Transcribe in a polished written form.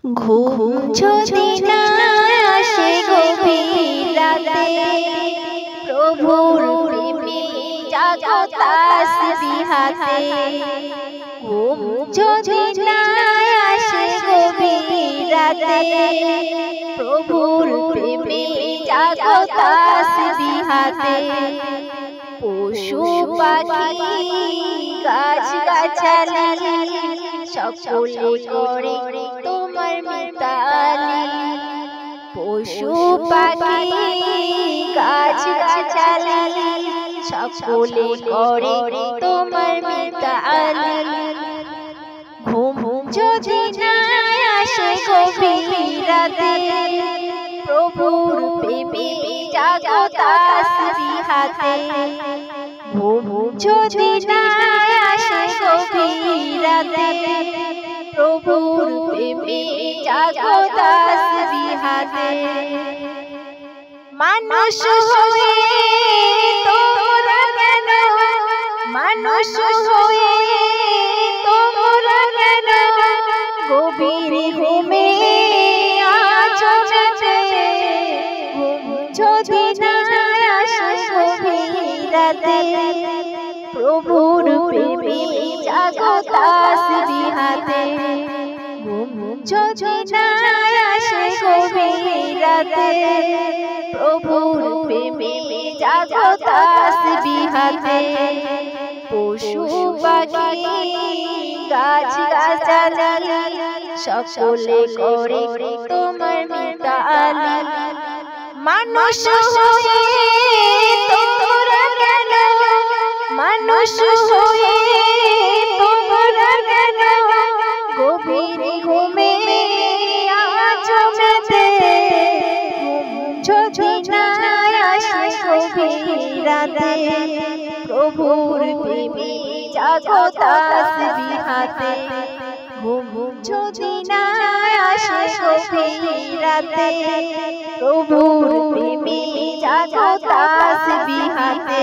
ঘুম যদি না আসে গভীর রাতে, প্রভুর প্রেমে জাগো তাসবিহাতে। ঘুম যদি না আসে গভীর রাতে, প্রভুর প্রেমে জাগো তাসবিহাতে। পশু পাখি গাছ গাছালি সকলে করে তোমার মিতালি। পশু পাখি গাছ গাছালি সকলে করে তোমার মিতালি। ঘুম যদি না আসে গভীর রাতে, প্রভুর প্রেমে জাগো তাসবিহাতে। ঘুম যদি না আসে গভীর রাতে, প্রভুর প্রেমে জাগো তাসবিহাতে। মানুষ হয়ে তোমরা কেন, মানুষ হয়ে তোমরা কেন গভীর ঘুমে আছো বেঁচে। ঘুম যদি না আসে গভীর রাতে, প্রভুর প্রেমে জাগো তাসবিহাতে। ঘুম যদি না আসে গভীর রাতে, প্রভুর প্রেমে জাগো তাসবিহাতে। পশু পাখি গাছ গাছালি সকলে করে তোমার মিতালি। মানুষ হয়ে তোমরা কেন, মানুষ হয়ে তোমরা কেন গভীর ঘুমে আছো বেঁচে। ঘুম যদি না আসে গভীর রাতে, প্রভুর প্রেমে জাগো তাসবিহাতে। ঘুম যদি না আসে গভীর রাতে, প্রভুর প্রেমে জাগো তাসবিহাতে।